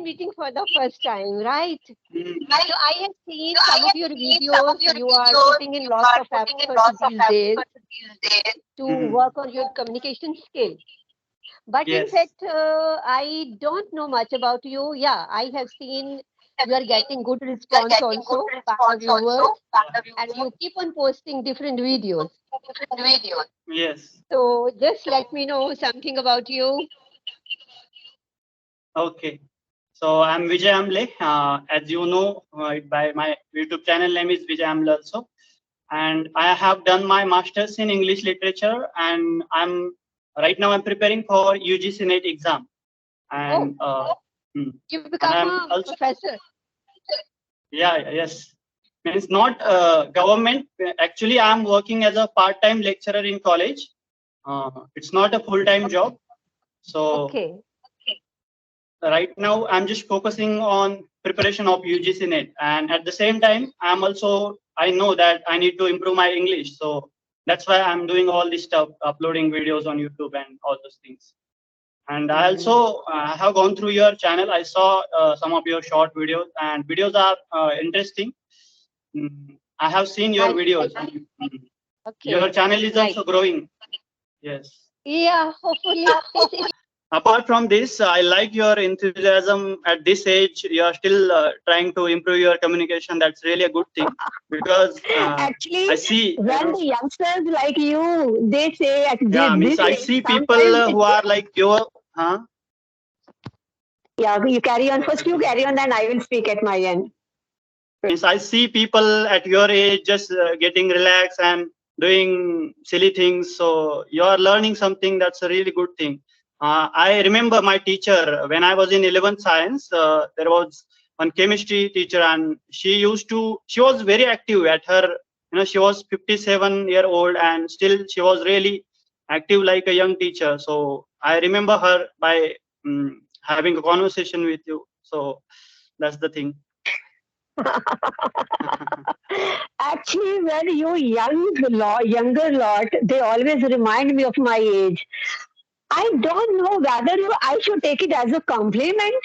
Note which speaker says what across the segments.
Speaker 1: meeting for the first time, right?
Speaker 2: Mm,
Speaker 1: So I have seen some of your videos. You are putting in lots of effort these days to
Speaker 2: mhm.
Speaker 1: work on your communication skill. But in
Speaker 2: Yes.
Speaker 1: fact, I don't know much about you. Yeah, I have seen you are getting good response also by the viewers, and you keep on posting different videos.
Speaker 2: Yes.
Speaker 1: So just let me know something about you.
Speaker 2: Okay. So I'm Vijay Amle. As you know, by my YouTube channel name is Vijay Amle also. And I have done my master's in English literature, and I'm preparing for UGC NET exam,
Speaker 1: Oh,
Speaker 2: and mm,
Speaker 1: you
Speaker 2: and
Speaker 1: become
Speaker 2: I'm
Speaker 1: a
Speaker 2: also
Speaker 1: professor.
Speaker 2: yes, means not government. Actually, I'm working as a part-time lecturer in college. It's not a full-time job. So
Speaker 1: Okay.
Speaker 2: right now I'm just focusing on preparation of UGC NET, and at the same time I know that I need to improve my English, so that's why I'm doing all this stuff, uploading videos on YouTube and all those things. And I
Speaker 1: Mm.
Speaker 2: also have gone through your channel. I saw some of your short videos, and videos are interesting. I have seen your
Speaker 1: Nice.
Speaker 2: videos.
Speaker 1: Nice.
Speaker 2: Your
Speaker 1: Okay.
Speaker 2: channel is
Speaker 1: Nice.
Speaker 2: also growing. Yes.
Speaker 1: Yeah, hopefully.
Speaker 2: Apart from this, I like your enthusiasm at this age. You are still trying to improve your communication. That's really a good thing because I
Speaker 3: Actually,
Speaker 2: see,
Speaker 3: when the youngsters like you, they say at
Speaker 2: yeah,
Speaker 3: this
Speaker 2: means I
Speaker 3: age,
Speaker 2: see people
Speaker 3: sometimes
Speaker 2: who
Speaker 3: it's,
Speaker 2: are like you. Huh?
Speaker 3: yeah, you carry on. First you carry on, then I will speak at my end.
Speaker 2: Means I see people at your age just getting relaxed and doing silly things. So you are learning something. That's a really good thing. I remember my teacher when I was in 11th science. There was one chemistry teacher, and she was very active at her. She was 57-year old, and still she was really active like a young teacher. So I remember her by having a conversation with you. So that's the thing.
Speaker 3: Actually, when you younger lot, they always remind me of my age. I don't know whether I should take it as a compliment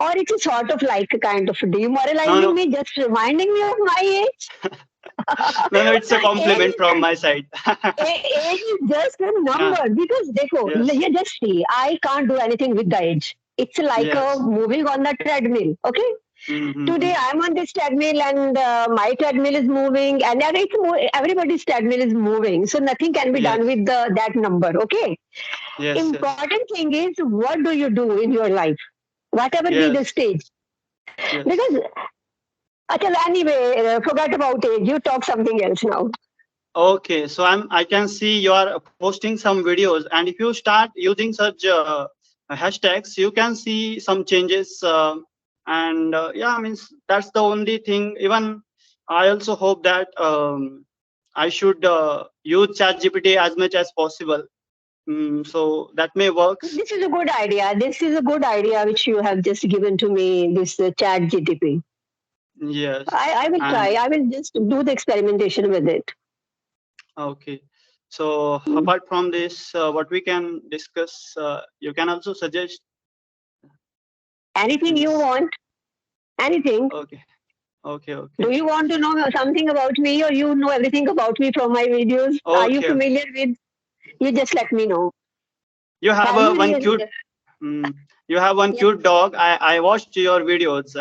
Speaker 3: or it's a sort of like a kind of
Speaker 2: No,
Speaker 3: demoralizing
Speaker 2: no,
Speaker 3: me, just reminding me of my age.
Speaker 2: no, no. It's a compliment
Speaker 3: age,
Speaker 2: from my side.
Speaker 3: age is just a
Speaker 2: Yeah.
Speaker 3: number because देखो,
Speaker 2: Yes.
Speaker 3: you just see, I can't do anything with the age. It's like a
Speaker 2: Yes.
Speaker 3: moving on the treadmill. Okay,
Speaker 2: Mm-hmm.
Speaker 3: today I'm on this treadmill and my treadmill is moving, and then everybody's treadmill is moving. So nothing can be done
Speaker 2: Yes.
Speaker 3: with that number. Okay.
Speaker 2: Yes. Yes.
Speaker 3: Important thing is what do you do in your life, whatever be the
Speaker 2: Yes.
Speaker 3: stage.
Speaker 2: Yes.
Speaker 3: Because anyway, forget about age. You talk something else now.
Speaker 2: Okay. So I can see you are posting some videos, and if you start using such hashtags, you can see some changes. And yeah, means that's the only thing. Even I also hope that I should use ChatGPT as much as possible. So that may works.
Speaker 3: This is a good idea. This is a good idea which you have just given to me. This chat GTP.
Speaker 2: Yes.
Speaker 3: I will try.
Speaker 2: And
Speaker 3: I will just do the experimentation with it.
Speaker 2: okay. So apart from this, what we can discuss, you can also suggest
Speaker 3: Anything you
Speaker 2: means
Speaker 3: want, anything.
Speaker 2: okay, okay,
Speaker 3: Do
Speaker 2: okay,
Speaker 3: you want to know something about me or you know everything about me from my videos? Are you
Speaker 2: okay.
Speaker 3: familiar with? You just let me know.
Speaker 2: You have
Speaker 3: Tell
Speaker 2: a
Speaker 3: me
Speaker 2: one
Speaker 3: really.
Speaker 2: cute, you have one
Speaker 3: Yes.
Speaker 2: cute dog. I watched your videos.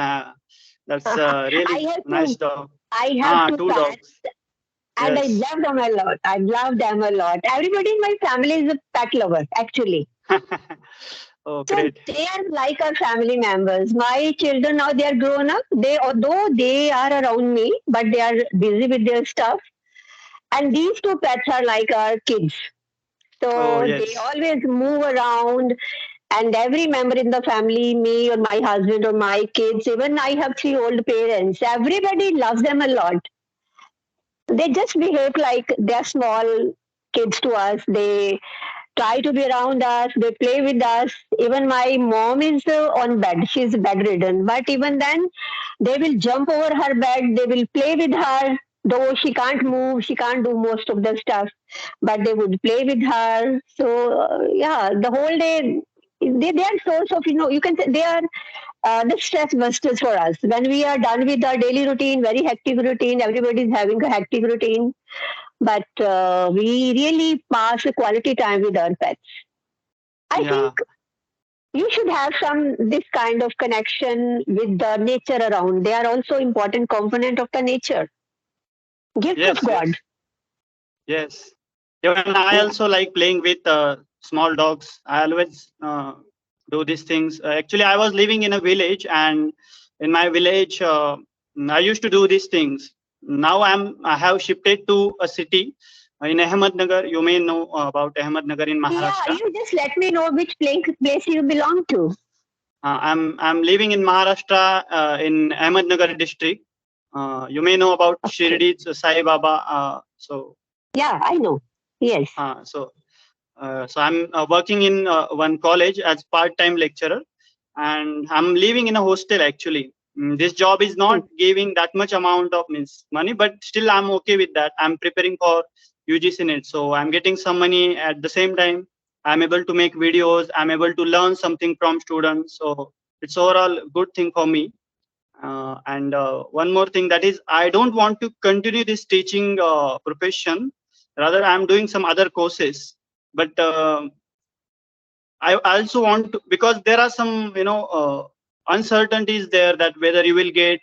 Speaker 2: That's
Speaker 3: I
Speaker 2: really
Speaker 3: have
Speaker 2: nice
Speaker 3: two.
Speaker 2: dog.
Speaker 3: I have
Speaker 2: Ah,
Speaker 3: two
Speaker 2: two
Speaker 3: cats,
Speaker 2: dogs.
Speaker 3: and I
Speaker 2: Yes.
Speaker 3: love them a lot. I love them a lot. Everybody in my family is a pet lover, actually.
Speaker 2: Oh,
Speaker 3: So
Speaker 2: great.
Speaker 3: they are like our family members. My children now they are grown up. They although they are around me, but they are busy with their stuff. And these two pets are like our kids.
Speaker 2: Oh,
Speaker 3: So they
Speaker 2: yes.
Speaker 3: always move around, and every member in the family, me or my husband or my kids, even I have three old parents. Everybody loves them a lot. They just behave like they're small kids to us. They try to be around us. They play with us. Even my mom is on bed. She's bedridden. But even then, they will jump over her bed. They will play with her. Though she can't move, she can't do most of the stuff. But they would play with her. So, yeah, the whole day, they are source of, you can say they are the stress busters for us. When we are done with our daily routine, very hectic routine, everybody is having a hectic routine, but we really pass a quality time with our pets. I think
Speaker 2: Yeah.
Speaker 3: you should have some this kind of connection with the nature around. They are also important component of the nature, gift of
Speaker 2: Yes,
Speaker 3: God.
Speaker 2: yes, yes. Even I
Speaker 3: Yeah,
Speaker 2: also like playing with small dogs. I always do these things. Actually, I was living in a village, and in my village, I used to do these things. Now I have shifted to a city in Ahmednagar. You may know about Ahmednagar in
Speaker 3: yeah.
Speaker 2: Maharashtra.
Speaker 3: You just let me know which place you belong to.
Speaker 2: I'm living in Maharashtra in Ahmednagar district. You may know about
Speaker 3: Okay.
Speaker 2: Shirdi's Sai Baba.
Speaker 3: Yeah, I know. Yes.
Speaker 2: Uh, so so I'm working in one college as part-time lecturer, and I'm living in a hostel actually. This job is
Speaker 3: Hmm.
Speaker 2: not giving that much amount of means money, but still I'm okay with that. I'm preparing for UGC net, so I'm getting some money at the same time. I'm able to make videos. I'm able to learn something from students. So it's overall a good thing for me. And one more thing, that is, I don't want to continue this teaching profession. Rather, I'm doing some other courses. But I also want to, because there are some, uncertainties there, that whether you will get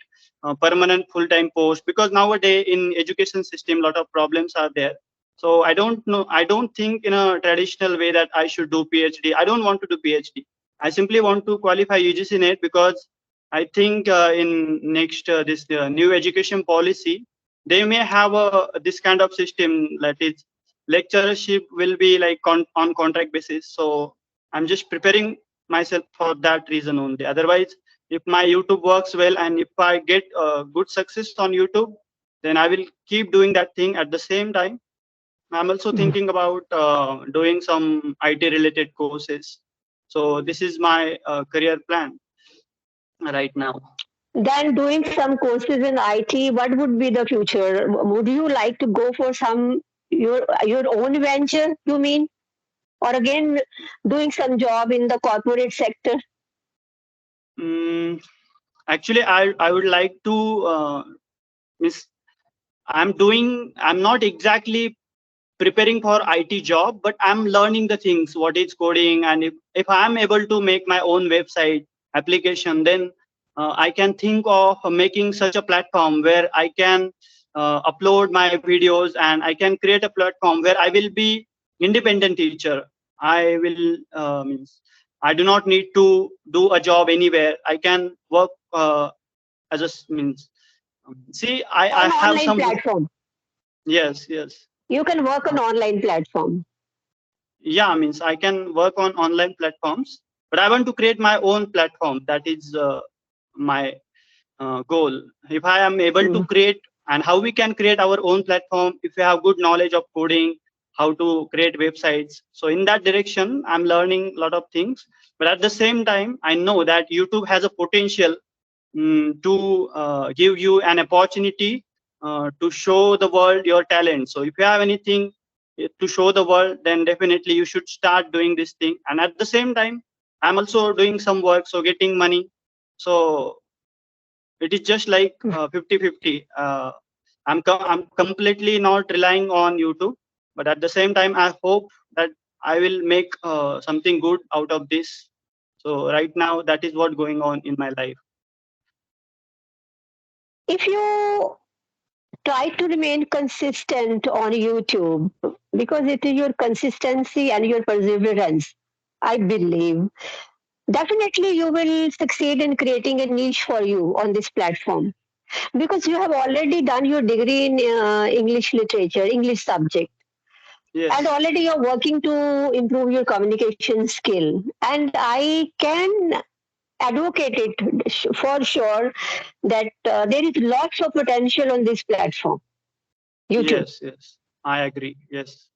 Speaker 2: permanent full-time post, because nowadays in education system, a lot of problems are there. So I don't know. I don't think in a traditional way that I should do PhD. I don't want to do PhD. I simply want to qualify UGC net, because I think in next this new education policy, they may have this kind of system, that is lecturership will be like on contract basis. So I'm just preparing myself for that reason only. Otherwise, if my YouTube works well and if I get good success on YouTube, then I will keep doing that thing. At the same time, I'm also
Speaker 3: Hmm.
Speaker 2: thinking about doing some IT related courses. So this is my career plan right now.
Speaker 3: Then doing some courses in IT, what would be the future? Would you like to go for some your own venture, you mean? Or again doing some job in the corporate sector?
Speaker 2: Mm, actually, I would like to miss. I'm not exactly preparing for IT job, but I'm learning the things, what is coding, and if I'm able to make my own website application, then I can think of making such a platform where I can upload my videos, and I can create a platform where I will be independent teacher. I will means I do not need to do a job anywhere. I can work as a means. See, I
Speaker 3: On
Speaker 2: have
Speaker 3: online
Speaker 2: some.
Speaker 3: platform.
Speaker 2: Yes, yes.
Speaker 3: You can work on
Speaker 2: Uh,
Speaker 3: online platform.
Speaker 2: yeah, means I can work on online platforms, but I want to create my own platform. That is my goal. If I am able to
Speaker 3: Mm.
Speaker 2: create, and how we can create our own platform, if we have good knowledge of coding, how to create websites. So in that direction, I'm learning a lot of things. But at the same time, I know that YouTube has a potential to give you an opportunity to show the world your talent. So if you have anything to show the world, then definitely you should start doing this thing. And at the same time, I'm also doing some work, so getting money. So it is just like 50-50. I'm completely not relying on YouTube, but at the same time, I hope that I will make something good out of this. So right now, that is what going on in my life.
Speaker 3: If you try to remain consistent on YouTube, because it is your consistency and your perseverance, I believe, definitely you will succeed in creating a niche for you on this platform. Because you have already done your degree in English literature, English subject, and
Speaker 2: Yes.
Speaker 3: already you're working to improve your communication skill. And I can advocate it for sure that there is lots of potential on this platform, YouTube.
Speaker 2: Yes, yes, I agree. Yes,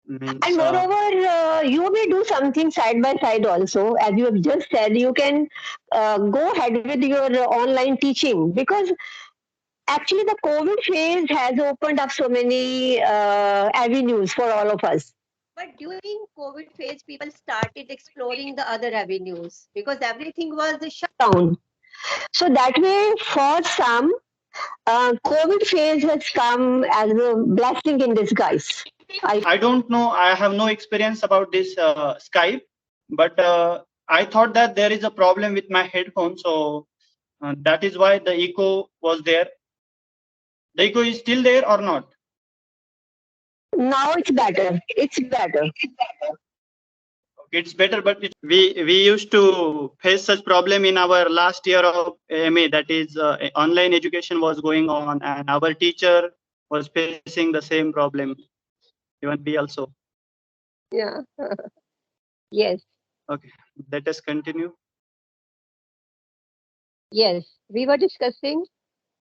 Speaker 3: And
Speaker 2: means
Speaker 3: moreover, you may do something side by side also. As you have just said, you can go ahead with your online teaching, because actually the COVID phase has opened up so many avenues for all of us.
Speaker 1: But during COVID phase, people started exploring the other avenues because everything was shut
Speaker 3: down. So that way, for some, COVID phase has come as a blessing in disguise.
Speaker 2: I don't know. I have no experience about this Skype, but I thought that there is a problem with my headphone, so that is why the echo was there. The echo is still there or not?
Speaker 3: Now it's better. It's better.
Speaker 2: It's better, but we used to face such problem in our last year of MA. That is, online education was going on, and our teacher was facing the same problem. Even we also.
Speaker 1: Yeah. Yes.
Speaker 2: Okay, let us continue.
Speaker 1: Yes. We were discussing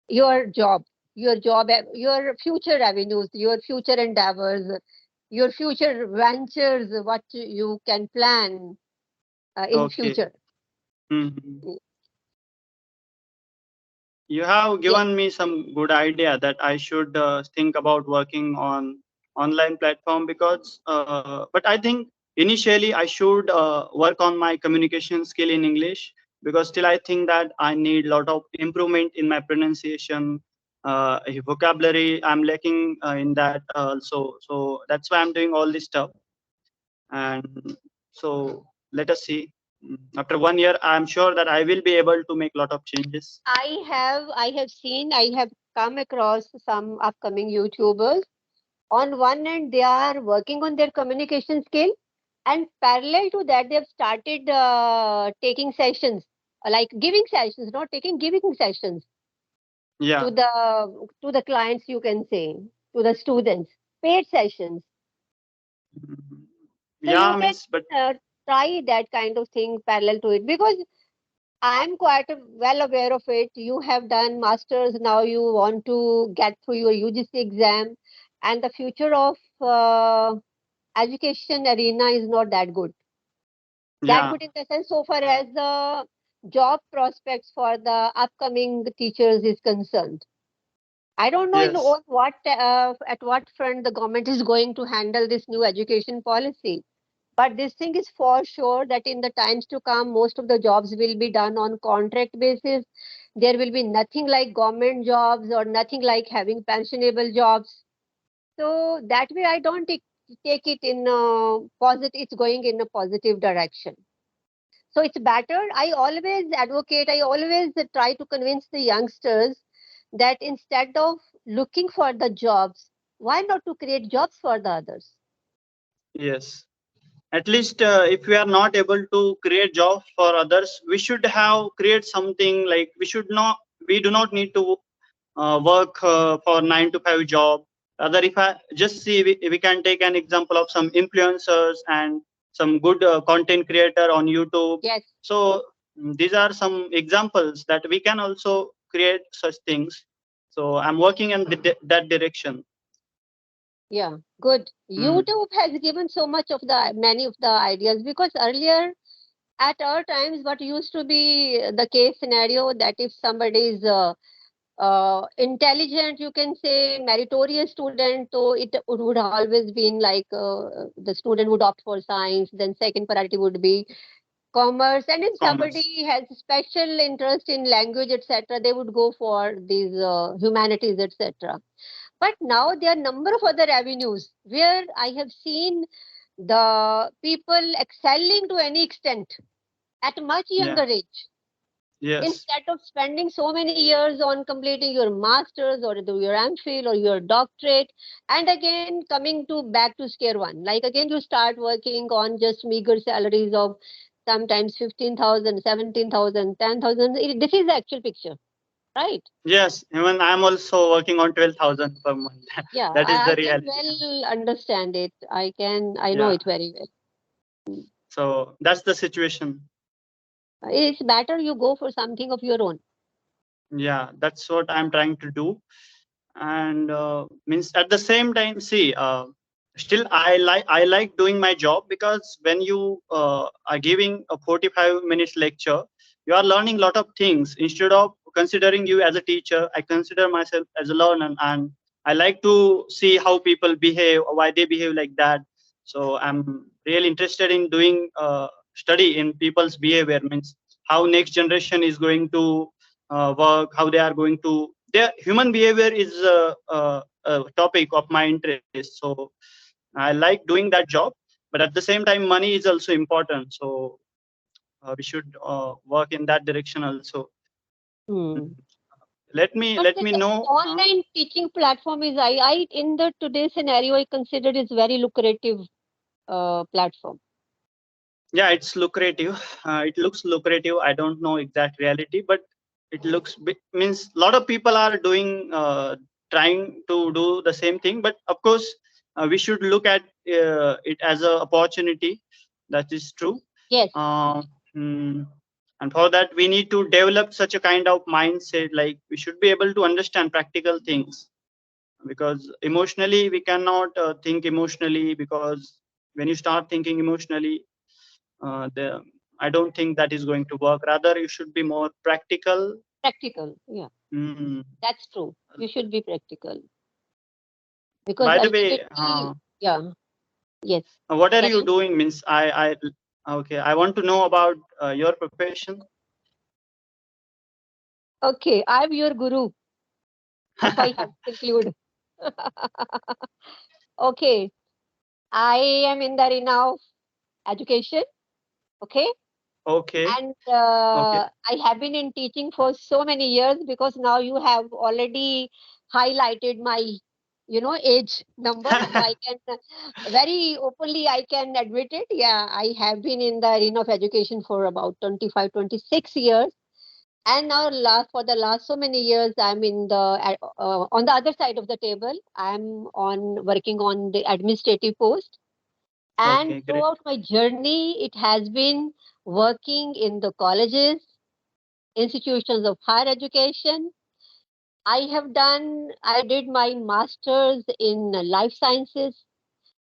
Speaker 1: your job, your future avenues, your future endeavors, your future ventures, what you can plan in
Speaker 2: Okay.
Speaker 1: future.
Speaker 2: Mhm. You have
Speaker 1: Yes.
Speaker 2: given me some good idea that I should think about working on online platform because, but I think initially I should work on my communication skill in English because still I think that I need a lot of improvement in my pronunciation, vocabulary. I'm lacking in that also. So that's why I'm doing all this stuff. And so let us see. After 1 year, I'm sure that I will be able to make a lot of changes.
Speaker 1: I have come across some upcoming YouTubers. On one end, they are working on their communication skill, and parallel to that, they have started taking sessions, like giving sessions, not taking, giving sessions
Speaker 2: Yeah.
Speaker 1: to the clients, you can say, to the students, paid sessions.
Speaker 2: Mhm.
Speaker 1: So you
Speaker 2: Yeah,
Speaker 1: can
Speaker 2: means, but
Speaker 1: uh, try that kind of thing parallel to it, because I'm quite well aware of it. You have done masters, now you want to get through your UGC exam, and the future of education arena is not that good. That
Speaker 2: yeah,
Speaker 1: good in the sense, so far as the job prospects for the upcoming teachers is concerned. I don't know
Speaker 2: yes,
Speaker 1: what at what front the government is going to handle this new education policy. But this thing is for sure that in the times to come, most of the jobs will be done on contract basis. There will be nothing like government jobs or nothing like having pensionable jobs. So that way, I don't take it in a positive. It's going in a positive direction. So it's better. I always advocate. I always try to convince the youngsters that instead of looking for the jobs, why not to create jobs for the others?
Speaker 2: yes. At least if we are not able to create jobs for others, we should have create something like we do not need to work for 9 to 5 job. Other, if I just see, we can take an example of some influencers and some good content creator on YouTube.
Speaker 1: Yes.
Speaker 2: So these are some examples that we can also create such things. So I'm working in that direction.
Speaker 1: Yeah, good.
Speaker 2: Mm.
Speaker 1: YouTube has given so much of the many of the ideas, because earlier at our times, what used to be the case scenario, that if somebody is intelligent, you can say meritorious student, so it would always been like the student would opt for science, then second priority would be commerce, and if
Speaker 2: Commerce.
Speaker 1: somebody has special interest in language, etc., they would go for these humanities, etc. But now there are number of other avenues where I have seen the people excelling to any extent at much
Speaker 2: Yeah.
Speaker 1: younger age.
Speaker 2: Yes.
Speaker 1: Instead of spending so many years on completing your masters or your MPhil or your doctorate, and again coming to back to square one, like again you start working on just meager salaries of sometimes 15,000, 17,000, 10,000. This is the actual picture, right?
Speaker 2: Yes. Even I'm also working on 12,000 per month.
Speaker 1: Yeah,
Speaker 2: That is the
Speaker 1: I can
Speaker 2: reality.
Speaker 1: well understand it. I know
Speaker 2: Yeah.
Speaker 1: it very well.
Speaker 2: So that's the situation.
Speaker 1: It's better you go for something of your own.
Speaker 2: Yeah, that's what I'm trying to do. And means at the same time, see, still I like doing my job because when you are giving a 45 minutes lecture, you are learning a lot of things. Instead of considering you as a teacher, I consider myself as a learner, and I like to see how people behave, why they behave like that. So I'm really interested in doing study in people's behavior, means how next generation is going to work, how they are going to. Their human behavior is a topic of my interest. So I like doing that job, but at the same time, money is also important. So we should work in that direction also.
Speaker 1: Hmm.
Speaker 2: Mhm. Let me
Speaker 1: The
Speaker 2: know.
Speaker 1: online teaching platform is, I in the today's scenario, I consider is very lucrative platform.
Speaker 2: Yeah, it's lucrative. It looks lucrative. I don't know exact reality, but it looks means a lot of people are doing trying to do the same thing. But of course, we should look at it as an opportunity. That is true.
Speaker 1: Yes,
Speaker 2: Uh, hmm, and for that, we need to develop such a kind of mindset. Like we should be able to understand practical things, because emotionally we cannot think emotionally, because when you start thinking emotionally, the I don't think that is going to work. Rather, you should be more practical.
Speaker 1: practical. Yeah,
Speaker 2: Mm.
Speaker 1: that's true. You should be practical because
Speaker 2: By the way,
Speaker 1: ultimately, yeah, yes.
Speaker 2: what are you
Speaker 1: Carry on.
Speaker 2: doing? Means okay. I want to know about your profession.
Speaker 1: Okay, I'm your guru, if I have to conclude. Okay, I am in the arena of education. Okay,
Speaker 2: Okay.
Speaker 1: and
Speaker 2: Okay.
Speaker 1: I have been in teaching for so many years, because now you have already highlighted my, age number. So I can very openly I can admit it. Yeah, I have been in the arena of education for about 25, 26 years. And now for the last so many years, I'm in the on the other side of the table. I'm on working on the administrative post. And
Speaker 2: Okay. Great.
Speaker 1: throughout my journey, it has been working in the colleges, institutions of higher education. I did my master's in life sciences.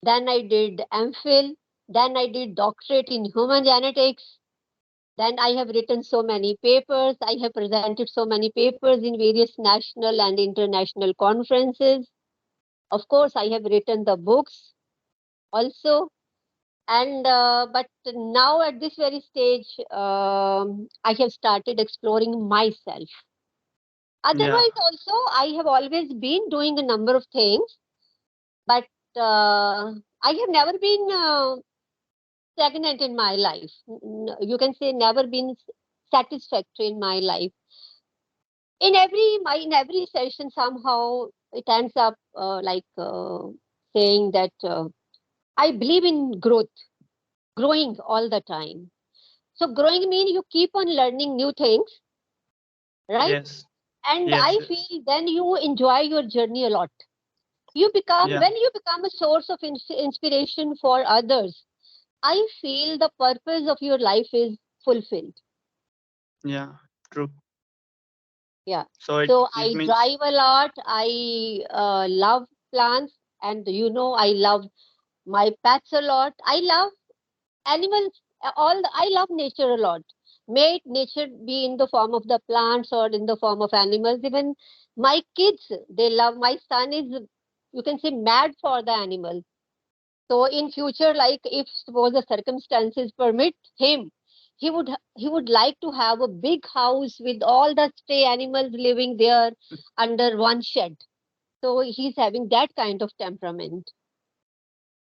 Speaker 1: Then I did MPhil. Then I did doctorate in human genetics. Then I have written so many papers. I have presented so many papers in various national and international conferences. Of course, I have written the books also. And but now at this very stage, I have started exploring myself.
Speaker 2: Yeah.
Speaker 1: Otherwise, also, I have always been doing a number of things, but I have never been stagnant in my life. You can say never been satisfactory in my life. In every session, somehow it ends up saying that I believe in growth, growing all the time. So growing means you keep on learning new things, right?
Speaker 2: Yes.
Speaker 1: And
Speaker 2: Yes.
Speaker 1: I
Speaker 2: Yes.
Speaker 1: feel then you enjoy your journey a lot.
Speaker 2: Yeah.
Speaker 1: When you become a source of inspiration for others, I feel the purpose of your life is fulfilled.
Speaker 2: Yeah. True.
Speaker 1: Yeah.
Speaker 2: So
Speaker 1: So
Speaker 2: it
Speaker 1: I
Speaker 2: means.
Speaker 1: drive a lot. I love plants, and I love my pets a lot. I love animals. I love nature a lot. May nature be in the form of the plants or in the form of animals. Even my kids, they love. My son is, you can say, mad for the animals. So in future, like if suppose the circumstances permit him, he would like to have a big house with all the stray animals living there under one shed. So he's having that kind of temperament.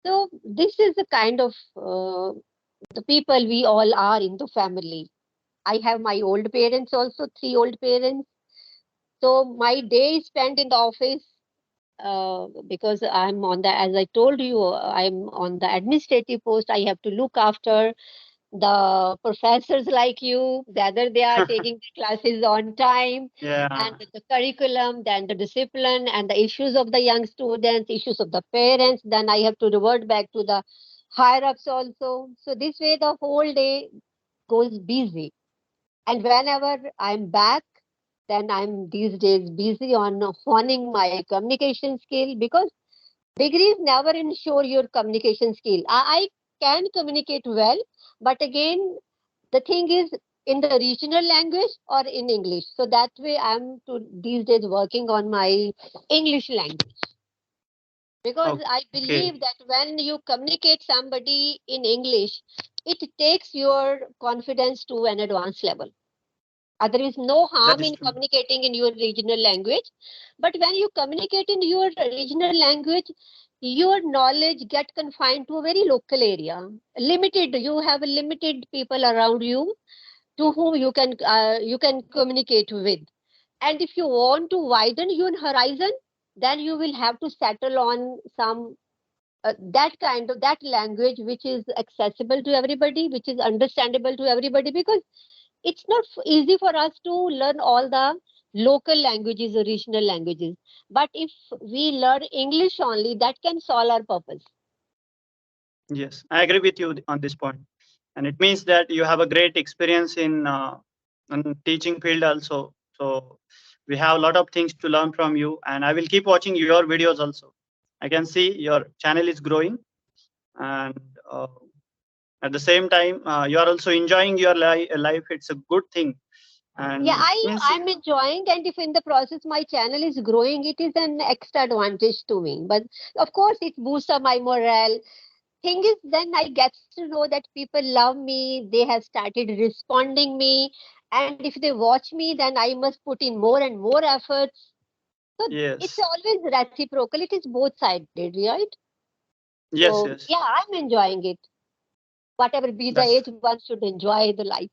Speaker 1: So this is the kind of the people we all are in the family. I have my old parents also, three old parents. So my day is spent in the office, because I'm on the, as I told you, I'm on the administrative post. I have to look after the professors like you, whether they are taking the classes on time, and
Speaker 2: Yeah.
Speaker 1: the curriculum, then the discipline and the issues of the young students, issues of the parents. Then I have to revert back to the higher ups also. So this way the whole day goes busy. And whenever I'm back, then I'm these days busy on honing my communication skill, because degrees never ensure your communication skill. I can communicate well, but again, the thing is in the regional language or in English. So that way, these days working on my English language, because I
Speaker 2: Okay,
Speaker 1: believe that when you communicate somebody in English, it takes your confidence to an advanced level. There is no
Speaker 2: that
Speaker 1: harm
Speaker 2: is
Speaker 1: in
Speaker 2: true.
Speaker 1: communicating in your regional language, but when you communicate in your regional language, your knowledge get confined to a very local area. Limited, you have limited people around you to whom you can communicate with. And if you want to widen your horizon, then you will have to settle on some that kind of that language which is accessible to everybody, which is understandable to everybody, because it's not easy for us to learn all the local languages or regional languages. But if we learn English only, that can solve our purpose.
Speaker 2: Yes, I agree with you on this point. And it means that you have a great experience in teaching field also. So we have a lot of things to learn from you, and I will keep watching your videos also. I can see your channel is growing, and uh, at the same time, you are also enjoying your life. It's a good thing,
Speaker 1: Yeah,
Speaker 2: and means
Speaker 1: I'm enjoying, and if in the process my channel is growing, it is an extra advantage to me. But of course, it boosts up my morale. Thing is, then I get to know that people love me, they have started responding me, and if they watch me, then I must put in more and more efforts. So it's
Speaker 2: yes,
Speaker 1: always reciprocal, it is both sided, right?
Speaker 2: yes,
Speaker 1: So
Speaker 2: yes.
Speaker 1: yeah, I'm enjoying it. Whatever be the
Speaker 2: That's
Speaker 1: age, one should enjoy the life.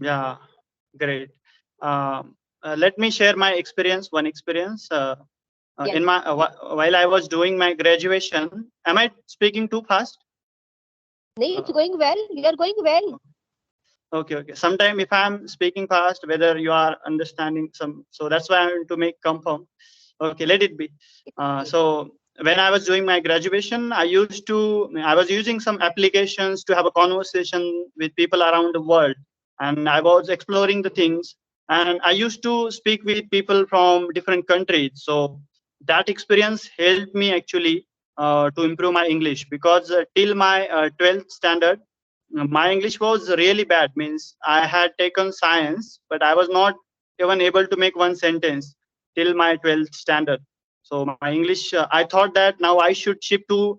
Speaker 2: yeah, great. Let me share my experience. One experience.
Speaker 1: Yes.
Speaker 2: In my while I was doing my graduation, am I speaking too fast?
Speaker 1: Nee, it's
Speaker 2: Uh,
Speaker 1: going well, you're going well.
Speaker 2: okay, okay. Sometime if I'm speaking fast, whether you are understanding some, so that's why I want to make confirm. Okay, let it be.
Speaker 1: It's okay.
Speaker 2: So when I was doing my graduation, I was using some applications to have a conversation with people around the world, and I was exploring the things, and I used to speak with people from different countries. So that experience helped me actually to improve my English, because till my 12th standard, my English was really bad. Means I had taken science, but I was not even able to make one sentence till my 12th standard. So my English, I thought that now I should shift to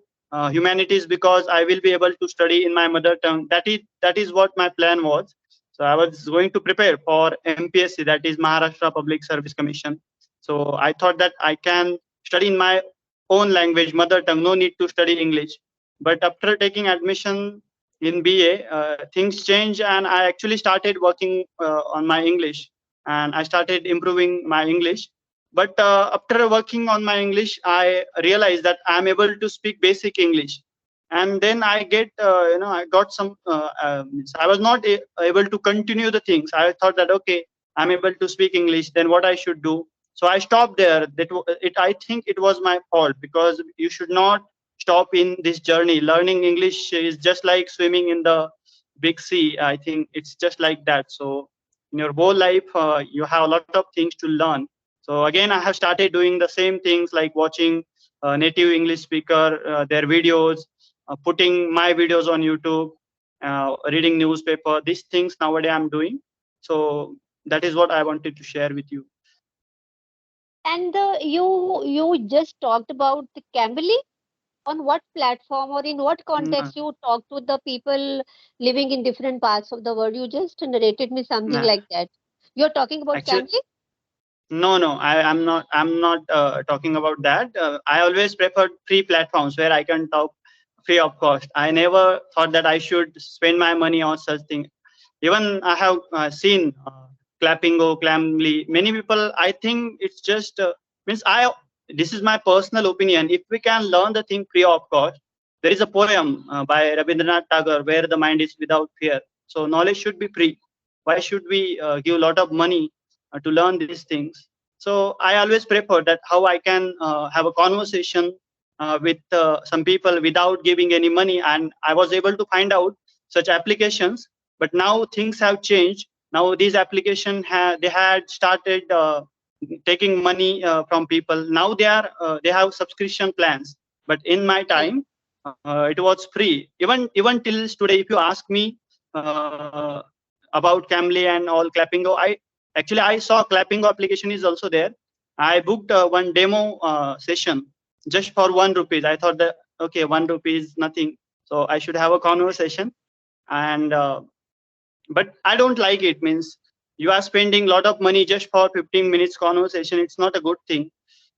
Speaker 2: humanities, because I will be able to study in my mother tongue. That is what my plan was. So I was going to prepare for MPSC, that is Maharashtra Public Service Commission. So I thought that I can study in my own language, mother tongue, no need to study English. But after taking admission in BA, things changed, and I actually started working on my English, and I started improving my English. But after working on my English, I realized that I'm able to speak basic English, and then I get, I got some. I was not able to continue the things. I thought that okay, I'm able to speak English. Then what I should do? So I stopped there. I think it was my fault, because you should not stop in this journey. Learning English is just like swimming in the big sea. I think it's just like that. So in your whole life, you have a lot of things to learn. So again, I have started doing the same things, like watching native English speaker, their videos, putting my videos on YouTube, reading newspaper. These things nowadays I'm doing. So that is what I wanted to share with you.
Speaker 1: And you just talked about the Cambly. On what platform or in what
Speaker 2: Mm,
Speaker 1: context you talk to the people living in different parts of the world? You just narrated me something
Speaker 2: nah.
Speaker 1: like that. You're talking about
Speaker 2: Actually,
Speaker 1: Cambly?
Speaker 2: no, no, I'm not. I'm not talking about that. I always preferred free platforms where I can talk free of cost. I never thought that I should spend my money on such thing. Even I have seen Clappingo, Clamly. Many people, I think it's just means I. This is my personal opinion. If we can learn the thing free of cost, there is a poem by Rabindranath Tagore, where the mind is without fear. So knowledge should be free. Why should we give a lot of money to learn these things? So I always prefer that how I can have a conversation with some people without giving any money, and I was able to find out such applications. But now things have changed. Now these they had started taking money from people. Now they have subscription plans. But in my
Speaker 1: Hmm.
Speaker 2: time, it was free. Even till today, if you ask me uh, about Camly and all Clappingo, I saw Clappingo application is also there. I booked one demo session. just for 1 rupees. I thought that okay, 1 rupee is nothing, so I should have a conversation. And but I don't like it. Means you are spending a lot of money just for 15 minutes conversation. It's not a good thing.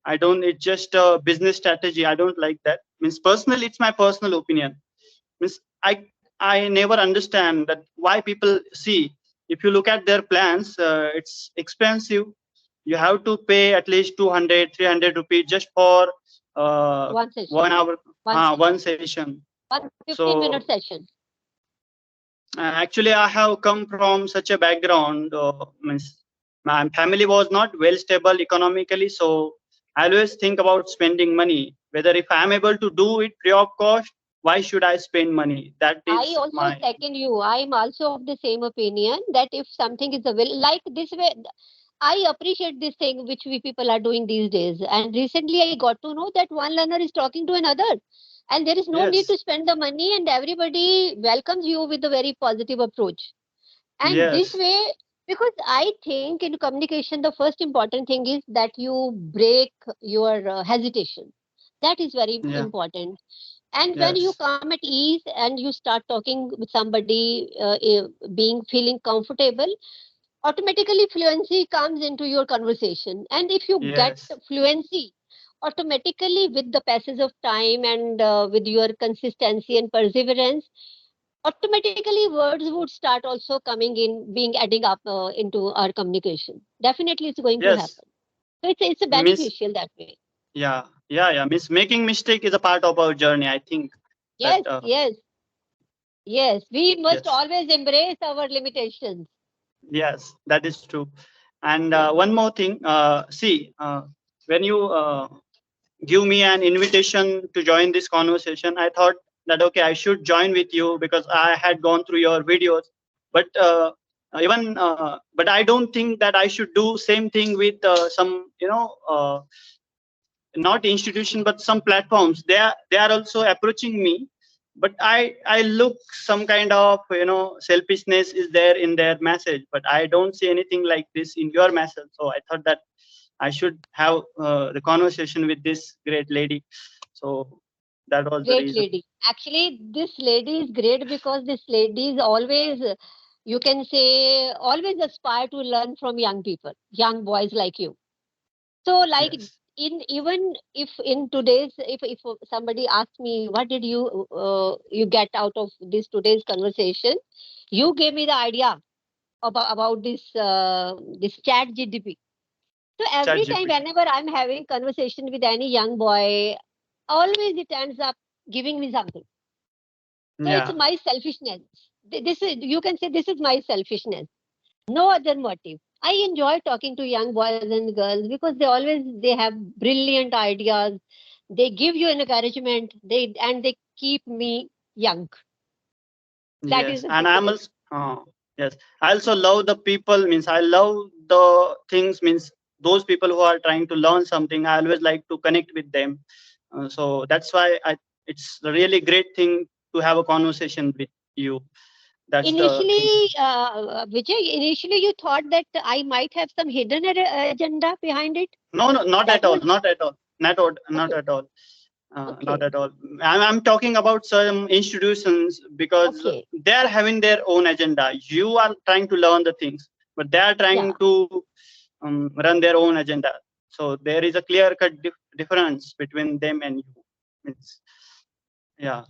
Speaker 2: I don't. It's just a business strategy. I don't like that. Means personally, it's my personal opinion. Means I never understand that why people see. If you look at their plans, it's expensive. You have to pay at least 200, 300 rupees just for uh,
Speaker 1: One session,
Speaker 2: 1 hour,
Speaker 1: one session,
Speaker 2: one session.
Speaker 1: one 15-minute
Speaker 2: So
Speaker 1: session.
Speaker 2: actually, I have come from such a background. Means my family was not well stable economically, so I always think about spending money. Whether if I am able to do it free of cost, why should I spend money? That
Speaker 1: I
Speaker 2: is
Speaker 1: also
Speaker 2: my
Speaker 1: second you. I'm also of the same opinion that if something is available, like this way, I appreciate this thing which we people are doing these days. And recently, I got to know that one learner is talking to another, and there is no need to
Speaker 2: yes,
Speaker 1: spend the money, and everybody welcomes you with a very positive approach. And this
Speaker 2: yes,
Speaker 1: way, because I think in communication, the first important thing is that you break your hesitation. That is very
Speaker 2: yeah,
Speaker 1: important. And when you
Speaker 2: yes,
Speaker 1: come at ease and you start talking with somebody, being feeling comfortable, automatically fluency comes into your conversation. And if you get
Speaker 2: yes,
Speaker 1: fluency, automatically with the passage of time and with your consistency and perseverance, automatically words would start also coming in, being adding up into our communication. Definitely it's going to
Speaker 2: yes.
Speaker 1: happen. So it's a
Speaker 2: Miss,
Speaker 1: beneficial that way.
Speaker 2: yeah. Miss, making mistake is a part of our journey. I think that
Speaker 1: Yes, yes, yes, we must
Speaker 2: yes,
Speaker 1: always embrace our limitations.
Speaker 2: yes, that is true. And
Speaker 1: Yes.
Speaker 2: one more thing. See, when you give me an invitation to join this conversation, I thought that okay, I should join with you because I had gone through your videos. But but I don't think that I should do same thing with some not institution but some platforms. They are also approaching me, but I look some kind of selfishness is there in their message, but I don't see anything like this in your message. So I thought that I should have the conversation with this great lady. So that was the
Speaker 1: Great
Speaker 2: reason.
Speaker 1: lady. Actually, this lady is great because this lady is always, you can say, always aspire to learn from young people, young boys like you. So, like
Speaker 2: Yes,
Speaker 1: in even if in today's, if somebody asks me, what did you get out of this today's conversation? You gave me the idea about this chat GDP. So
Speaker 2: chat
Speaker 1: every time,
Speaker 2: gpt.
Speaker 1: whenever I'm having conversation with any young boy, always it ends up giving me something. So it's
Speaker 2: Yeah,
Speaker 1: my selfishness. This is, you can say, this is my selfishness. No other motive. I enjoy talking to young boys and girls because they have brilliant ideas. They give you encouragement. They keep me young. That is
Speaker 2: yes,
Speaker 1: the
Speaker 2: and
Speaker 1: beauty
Speaker 2: I'm
Speaker 1: thing.
Speaker 2: also yes, I also love the people. Means I love the things. Means those people who are trying to learn something. I always like to connect with them. So that's why it's a really great thing to have a conversation with you. That's the thing.
Speaker 1: Initially, Vijay, initially you thought that I might have some hidden agenda behind it.
Speaker 2: No, no, not
Speaker 1: That
Speaker 2: at all,
Speaker 1: was
Speaker 2: not at all, not
Speaker 1: okay.
Speaker 2: at all, not
Speaker 1: Okay.
Speaker 2: at all. I'm talking about some institutions because
Speaker 1: Okay.
Speaker 2: they are having their own agenda. You are trying to learn the things, but they are
Speaker 1: Yeah.
Speaker 2: trying to run their own agenda. So there is a clear-cut difference between them and you. Means, yeah.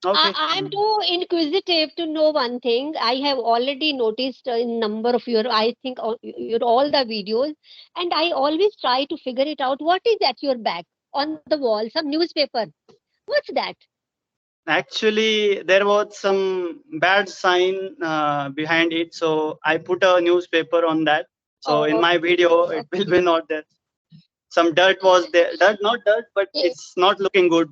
Speaker 2: Okay.
Speaker 1: I'm too inquisitive to know one thing. I have already noticed in number of I think your all the videos, and I always try to figure it out. What is at your back on the wall? Some newspaper. What's that?
Speaker 2: Actually, there was some bad sign behind it, so I put a newspaper on that. So in my
Speaker 1: Okay.
Speaker 2: video, it
Speaker 1: Okay.
Speaker 2: will be not there. Some dirt was there. Dirt, not dirt, but
Speaker 1: Okay.
Speaker 2: it's not looking good.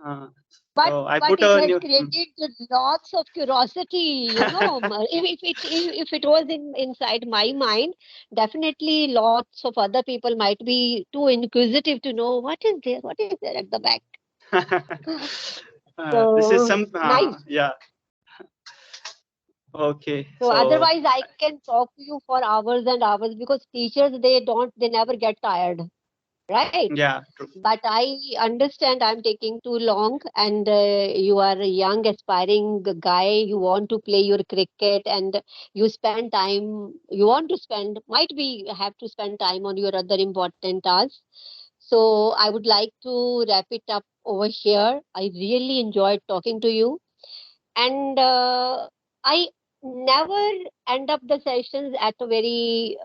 Speaker 2: Uh,
Speaker 1: But
Speaker 2: so I
Speaker 1: but
Speaker 2: put
Speaker 1: it
Speaker 2: a
Speaker 1: has
Speaker 2: new.
Speaker 1: created lots of curiosity. If it was inside my mind, definitely lots of other people might be too inquisitive to know what is there, what is there at the back.
Speaker 2: This is
Speaker 1: So
Speaker 2: some.
Speaker 1: nice.
Speaker 2: Yeah. Okay.
Speaker 1: So
Speaker 2: So
Speaker 1: otherwise, I can talk to you for hours and hours because teachers they never get tired. right?
Speaker 2: Yeah, true.
Speaker 1: But I understand I'm taking too long, and you are a young, aspiring guy. You want to play your cricket, and you spend time. You want to spend, might be have to spend time on your other important tasks. So I would like to wrap it up over here. I really enjoyed talking to you, and I never end up the sessions at a very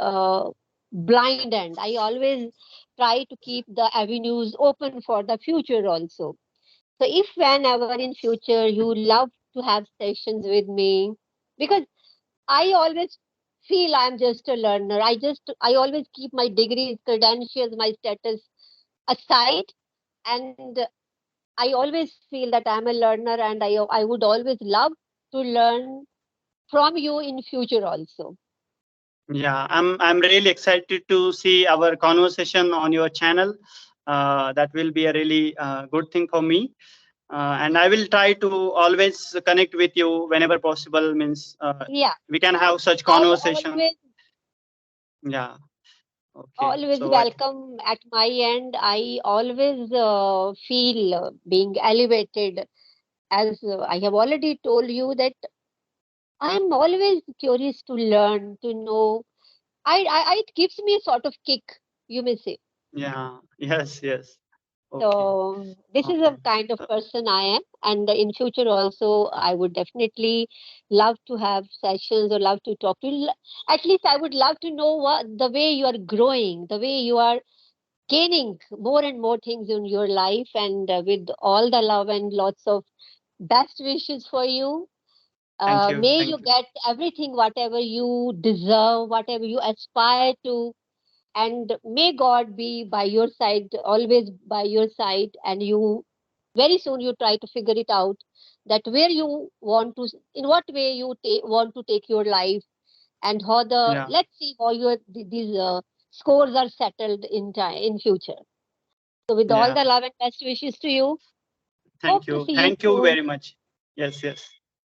Speaker 1: blind end. I always try to keep the avenues open for the future also. So if whenever in future you love to have sessions with me, because I always feel I'm just a learner. I always keep my degrees, credentials, my status aside, and I always feel that I'm a learner, and I would always love to learn from you in future also.
Speaker 2: Yeah, I'm really excited to see our conversation on your channel. That will be a really good thing for me. And I will try to always connect with you whenever possible. Means
Speaker 1: Yeah,
Speaker 2: we can have such conversation.
Speaker 1: always
Speaker 2: Yeah. Okay.
Speaker 1: always
Speaker 2: So
Speaker 1: welcome at my end. I always feel being elevated, as I have already told you that I'm always curious to learn, to know. It gives me a sort of kick, you may say.
Speaker 2: yeah. Yes. Yes. Okay.
Speaker 1: So this is
Speaker 2: Okay.
Speaker 1: a kind of
Speaker 2: Uh,
Speaker 1: person I am, and in future also I would definitely love to have sessions or love to talk to you. At least I would love to know what the way you are growing, the way you are gaining more and more things in your life, and with all the love and lots of best wishes for you.
Speaker 2: Thank you.
Speaker 1: May you
Speaker 2: Thank you.
Speaker 1: get everything, whatever you deserve, whatever you aspire to, and may God be by your side, always by your side, and you very soon you try to figure it out that where you want to, in what way you want to take your life, and how the,
Speaker 2: Yeah.
Speaker 1: let's see how these scores are settled in time in future. So with all
Speaker 2: Yeah.
Speaker 1: the love and best wishes to you,
Speaker 2: Thank
Speaker 1: hope to
Speaker 2: you.
Speaker 1: see you
Speaker 2: Thank you
Speaker 1: soon.
Speaker 2: very much. Yes. Yes.